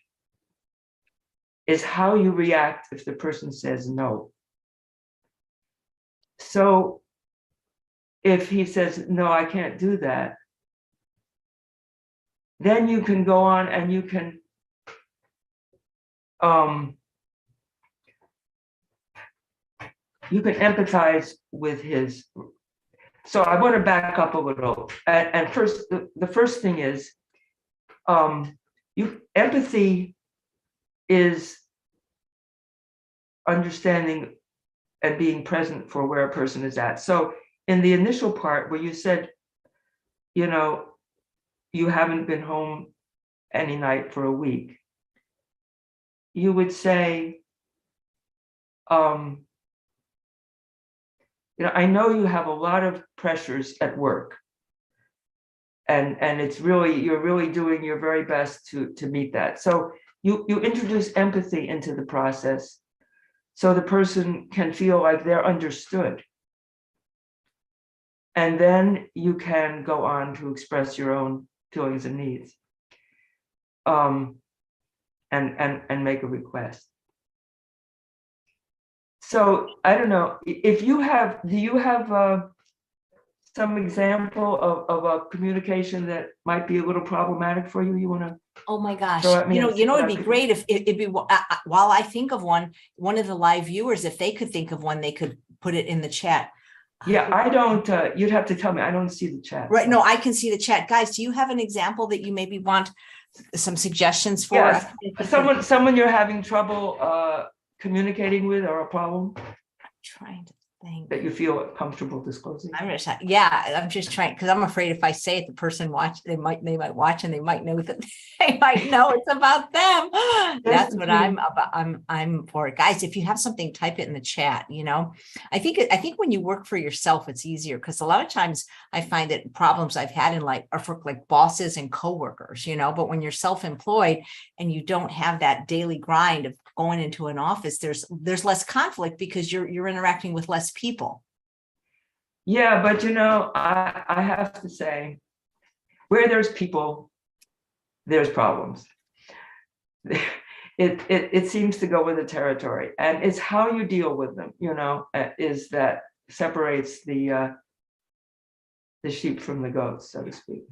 [SPEAKER 2] is how you react if the person says no. So if he says, no, I can't do that, then you can go on and you can empathize with his. So I want to back up a little. And first, the first thing is, empathy is understanding and being present for where a person is at. So in the initial part where you said, you haven't been home any night for a week, you would say, I know you have a lot of pressures at work, and you're really doing your very best to meet that. So you introduce empathy into the process so the person can feel like they're understood. And then you can go on to express your own feelings and needs, and make a request. So I don't know if you have. Do you have some example of a communication that might be a little problematic for you? You want to?
[SPEAKER 1] Oh my gosh.
[SPEAKER 2] throw at me and see what
[SPEAKER 1] It'd
[SPEAKER 2] I
[SPEAKER 1] be
[SPEAKER 2] could-
[SPEAKER 1] great if it'd be while I think of one of the live viewers, if they could think of one, they could put it in the chat.
[SPEAKER 2] Yeah, I don't. You'd have to tell me. I don't see the chat.
[SPEAKER 1] Right.
[SPEAKER 2] so.
[SPEAKER 1] No, I can see the chat. Guys, do you have an example that you maybe want some suggestions for?
[SPEAKER 2] Yes. Someone you're having trouble communicating with, or a problem
[SPEAKER 1] I'm trying to think.
[SPEAKER 2] that you feel comfortable disclosing.
[SPEAKER 1] I'm just trying, because I'm afraid if I say it, the person they might watch and they might know that they might know it's about them. That's what I'm about. I'm for it. Guys, if you have something, type it in the chat. I think when you work for yourself, it's easier, because a lot of times I find that problems I've had in life are for like bosses and coworkers, but when you're self-employed and you don't have that daily grind of going into an office, there's less conflict because you're interacting with less people.
[SPEAKER 2] Yeah, but I have to say, where there's people, there's problems. It seems to go with the territory, and it's how you deal with them, is that separates the sheep from the goats, so to speak.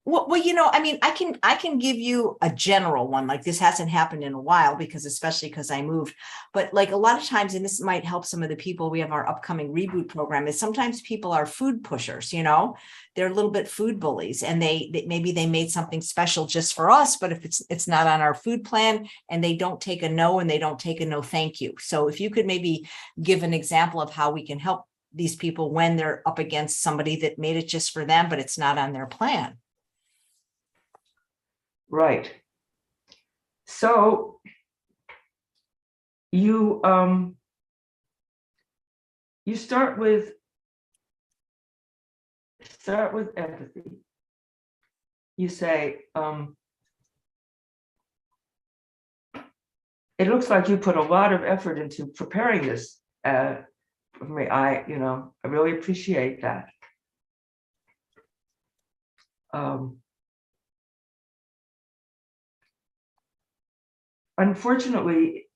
[SPEAKER 1] Well, I mean, I can give you a general one. Like this hasn't happened in a while because especially because I moved. But like a lot of times, and this might help some of the people, we have our upcoming reboot program, is sometimes people are food pushers, they're a little bit food bullies, and they maybe they made something special just for us, but if it's not on our food plan, and they don't take a no, and they don't take a no thank you. So if you could maybe give an example of how we can help these people when they're up against somebody that made it just for them, but it's not on their plan.
[SPEAKER 2] Right. So you you start with empathy. You say, it looks like you put a lot of effort into preparing this for me. I really appreciate that. Unfortunately,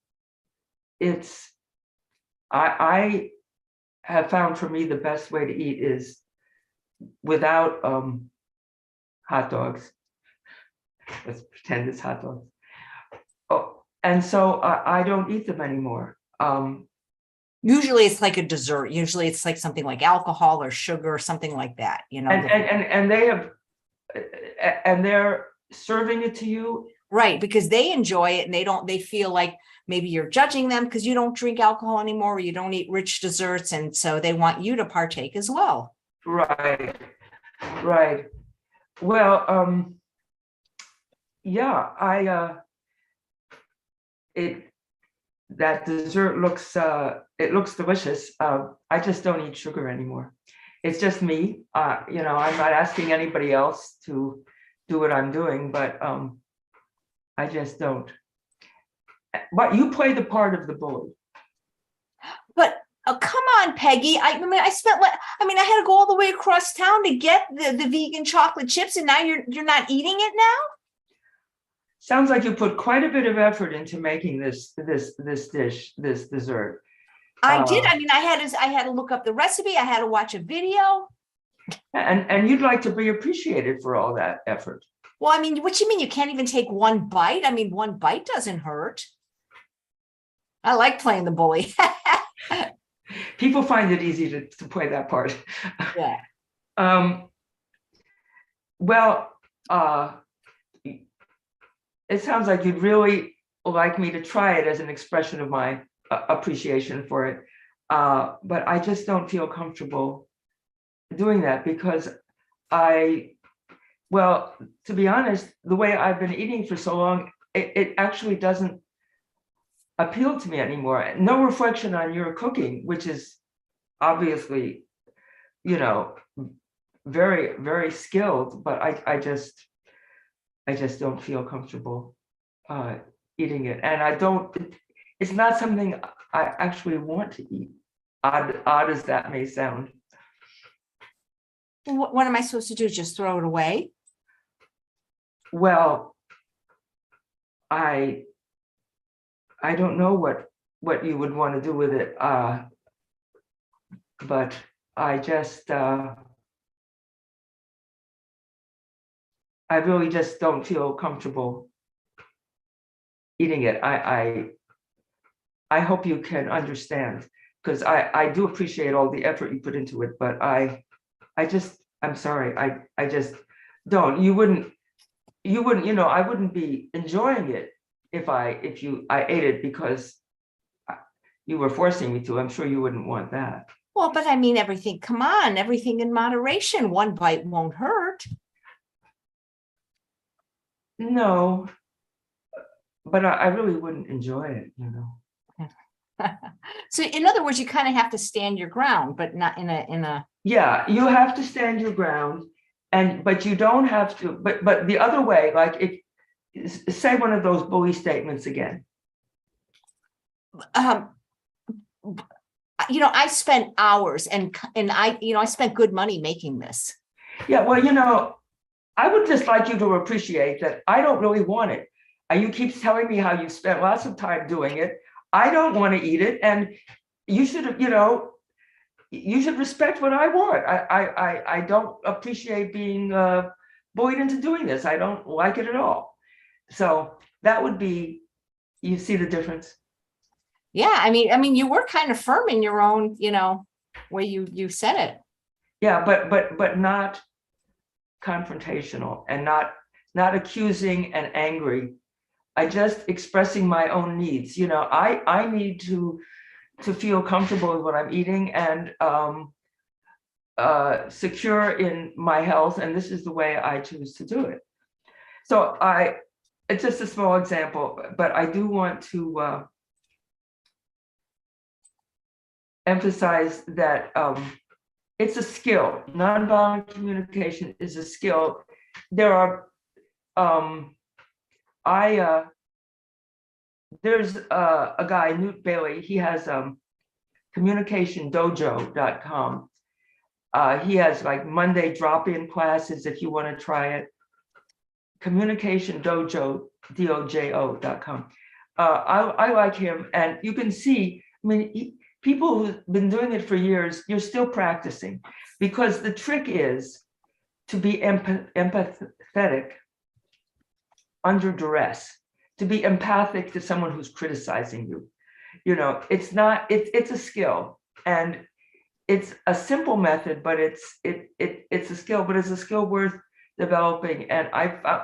[SPEAKER 2] I have found for me the best way to eat is without hot dogs. Let's pretend it's hot dogs. Oh, and so I don't eat them anymore.
[SPEAKER 1] Usually it's like a dessert. Usually it's like something like alcohol or sugar or something like that,
[SPEAKER 2] and they have, and they're serving it to you.
[SPEAKER 1] Right, because they enjoy it and they feel like maybe you're judging them because you don't drink alcohol anymore or you don't eat rich desserts. And so they want you to partake as well.
[SPEAKER 2] Right, right. Well, yeah, that dessert looks it looks delicious. I just don't eat sugar anymore. It's just me. I'm not asking anybody else to do what I'm doing, but I just don't. But you play the part of the bully.
[SPEAKER 1] But come on, Peggy. I mean, I had to go all the way across town to get the vegan chocolate chips, and now you're not eating it now?
[SPEAKER 2] Sounds like you put quite a bit of effort into making this dish, this dessert.
[SPEAKER 1] I did. I mean, I had to look up the recipe. I had to watch a video.
[SPEAKER 2] And you'd like to be appreciated for all that effort.
[SPEAKER 1] Well, I mean, what you mean? You can't even take one bite? I mean, one bite doesn't hurt. I like playing the bully.
[SPEAKER 2] People find it easy to play that part.
[SPEAKER 1] Yeah.
[SPEAKER 2] Well, it sounds like you'd really like me to try it as an expression of my appreciation for it. But I just don't feel comfortable doing that because well, to be honest, the way I've been eating for so long, it actually doesn't appeal to me anymore. No reflection on your cooking, which is obviously, very, very skilled, but I just don't feel comfortable eating it. And it's not something I actually want to eat, odd as that may sound.
[SPEAKER 1] What am I supposed to do? Just throw it away?
[SPEAKER 2] Well, I don't know what you would want to do with it, but I just I really just don't feel comfortable eating it. I hope you can understand, because I do appreciate all the effort you put into it, but I'm sorry, I just don't. You wouldn't, I wouldn't be enjoying it if I ate it because you were forcing me to. I'm sure you wouldn't want that.
[SPEAKER 1] Well, but I mean, come on, everything in moderation. One bite won't hurt.
[SPEAKER 2] No, but I really wouldn't enjoy it,
[SPEAKER 1] So in other words, you kind of have to stand your ground, but not in a.
[SPEAKER 2] Yeah, you have to stand your ground, but you don't have to, but the other way, like say one of those bully statements again.
[SPEAKER 1] I spent hours and I spent good money making this.
[SPEAKER 2] Yeah, well, I would just like you to appreciate that I don't really want it. You keep telling me how you spent lots of time doing it. I don't want to eat it, and you should, you should respect what I want. I don't appreciate being bullied into doing this. I don't like it at all. So that would be, you see the difference?
[SPEAKER 1] Yeah, I mean, you were kind of firm in your own, way you said it.
[SPEAKER 2] Yeah, but not confrontational and not accusing and angry. I just expressing my own needs. I need to feel comfortable with what I'm eating and secure in my health, and this is the way I choose to do it. So it's just a small example, but I do want to emphasize that it's a skill. Nonviolent communication is a skill. There are there's a guy, Newt Bailey. He has communicationdojo.com. He has like Monday drop-in classes if you want to try it. Communicationdojo, dojo.com. I like him, and you can see, I mean, people who've been doing it for years, you're still practicing, because the trick is to be empathetic under duress, to be empathic to someone who's criticizing you. It's a skill, and it's a simple method, but it's a skill, but it's a skill worth developing. And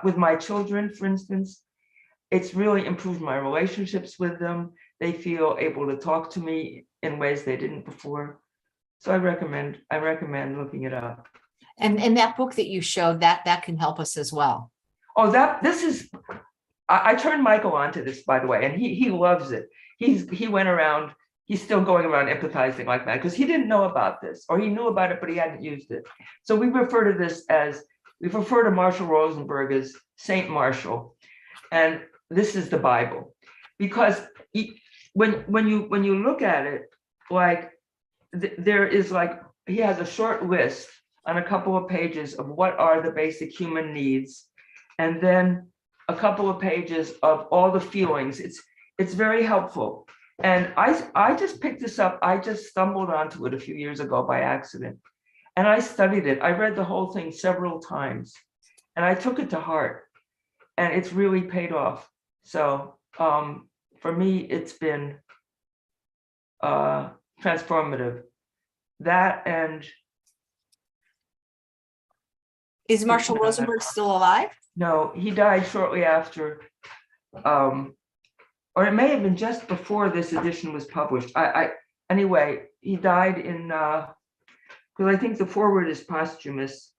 [SPEAKER 2] with my children, for instance, it's really improved my relationships with them. They feel able to talk to me in ways they didn't before. So I recommend looking it up.
[SPEAKER 1] And that book that you showed, that can help us as well.
[SPEAKER 2] Oh, I turned Michael onto this, by the way, and he loves it. He went around, he's still going around empathizing like that, because he didn't know about this, or he knew about it, but he hadn't used it. So we refer to Marshall Rosenberg as Saint Marshall, and this is the Bible, because when you look at it, like there is like, he has a short list on a couple of pages of what are the basic human needs, and then a couple of pages of all the feelings. It's very helpful. And I just picked this up. I just stumbled onto it a few years ago by accident. And I studied it. I read the whole thing several times, and I took it to heart, and it's really paid off. So for me, it's been transformative. That, and
[SPEAKER 1] is Marshall Rosenberg still alive?
[SPEAKER 2] No, he died shortly after, or it may have been just before this edition was published. Anyway, he died in, because I think the foreword is posthumous.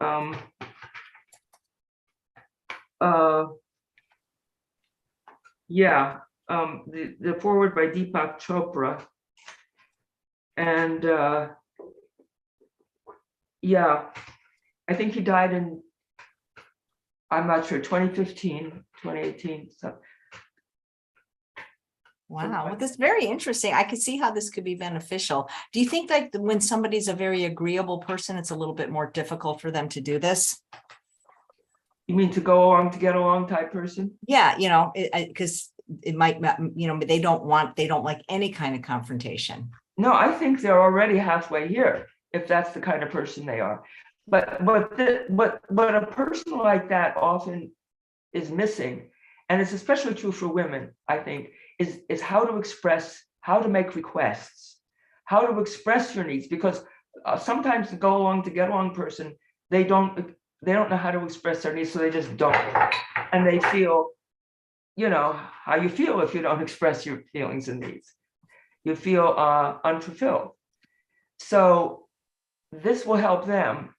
[SPEAKER 2] Yeah, the foreword by Deepak Chopra, and yeah, I think he died in, I'm not sure, 2015, 2018. So.
[SPEAKER 1] Wow, well, that's very interesting. I could see how this could be beneficial. Do you think like when somebody's a very agreeable person, it's a little bit more difficult for them to do this?
[SPEAKER 2] You mean to go along to get along type person?
[SPEAKER 1] Yeah, because it might, they don't like any kind of confrontation.
[SPEAKER 2] No, I think they're already halfway here, if that's the kind of person they are. But a person like that often is missing, and it's especially true for women, I think, is how to express, how to make requests, how to express your needs, because sometimes the go along to get along person, they don't know how to express their needs, so they just don't, and they feel, how you feel if you don't express your feelings and needs. You feel unfulfilled. So this will help them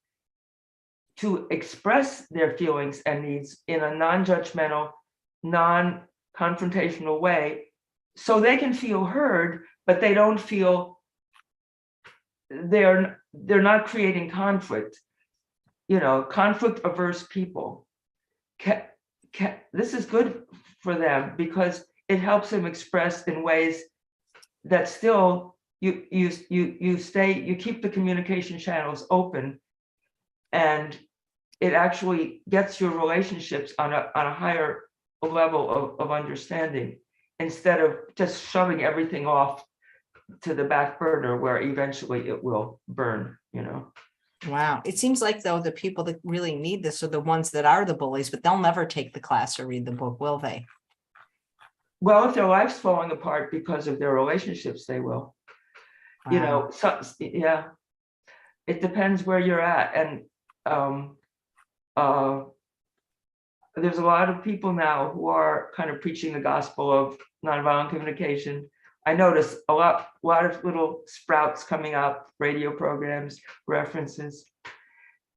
[SPEAKER 2] to express their feelings and needs in a non-judgmental, non-confrontational way, so they can feel heard, but they don't feel they're not creating conflict. Conflict averse people. This is good for them because it helps them express in ways that still you keep the communication channels open, and it actually gets your relationships on a higher level of understanding, instead of just shoving everything off to the back burner where eventually it will burn.
[SPEAKER 1] Wow. It seems like, though, the people that really need this are the ones that are the bullies, but they'll never take the class or read the book, will they?
[SPEAKER 2] Well, if their life's falling apart because of their relationships, they will. You
[SPEAKER 1] Wow.
[SPEAKER 2] know, so yeah, it depends where you're at. And there's a lot of people now who are kind of preaching the gospel of nonviolent communication. I notice a lot of little sprouts coming up, radio programs, references.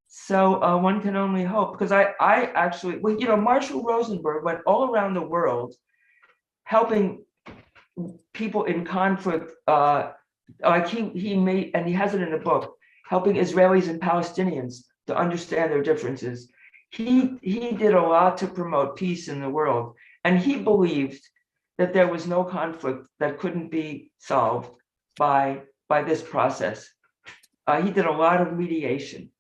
[SPEAKER 2] So one can only hope, because I actually, well, you know, Marshall Rosenberg went all around the world helping people in conflict. Like he made, and he has it in the book, helping Israelis and Palestinians to understand their differences. He did a lot to promote peace in the world, and he believed that there was no conflict that couldn't be solved by this process. He did a lot of mediation.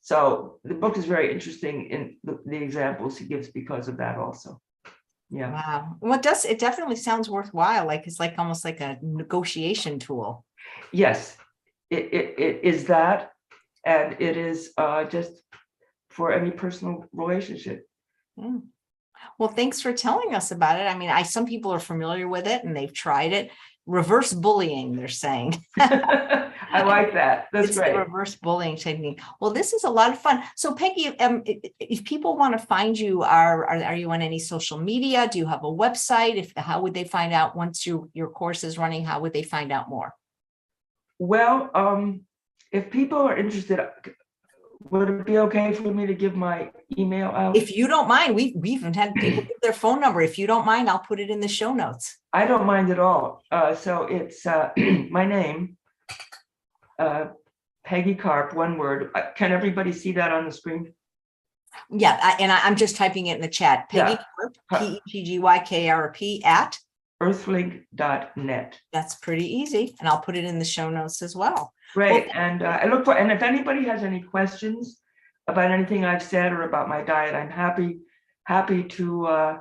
[SPEAKER 2] So the book is very interesting in the examples he gives because of that also. Yeah.
[SPEAKER 1] Wow. Well, it definitely sounds worthwhile. Like it's like almost like a negotiation tool.
[SPEAKER 2] Yes, it is that, and it is just for any personal relationship.
[SPEAKER 1] Mm. Well, thanks for telling us about it. I mean, some people are familiar with it and they've tried it. Reverse bullying, they're saying.
[SPEAKER 2] I like that. That's
[SPEAKER 1] It's
[SPEAKER 2] great.
[SPEAKER 1] the reverse bullying technique. Well, this is a lot of fun. So Peggy, if people want to find you, are you on any social media? Do you have a website? How would they find out once your course is running? How would they find out more?
[SPEAKER 2] Well, if people are interested, would it be okay for me to give my email out?
[SPEAKER 1] If you don't mind, we even had people give their phone number. If you don't mind, I'll put it in the show notes.
[SPEAKER 2] I don't mind at all. So it's my name, Peggy Karp, one word. Can everybody see that on the screen?
[SPEAKER 1] Yeah, I'm just typing it in the chat. Peggy Karp, PEGGYKRP at
[SPEAKER 2] earthlink.net.
[SPEAKER 1] That's pretty easy. And I'll put it in the show notes as well.
[SPEAKER 2] Great. And I look for, and if anybody has any questions about anything I've said or about my diet, I'm happy to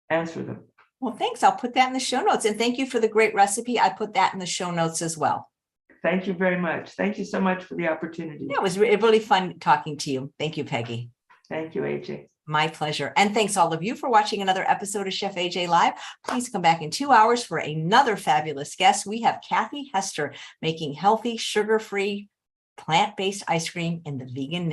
[SPEAKER 2] answer them.
[SPEAKER 1] Well, thanks. I'll put that in the show notes. And thank you for the great recipe. I put that in the show notes as well.
[SPEAKER 2] Thank you very much. Thank you so much for the opportunity.
[SPEAKER 1] Yeah, it was really fun talking to you. Thank you, Peggy.
[SPEAKER 2] Thank you, AJ.
[SPEAKER 1] My pleasure. And thanks all of you for watching another episode of Chef AJ Live. Please come back in 2 hours for another fabulous guest. We have Kathy Hester making healthy, sugar-free, plant-based ice cream in the vegan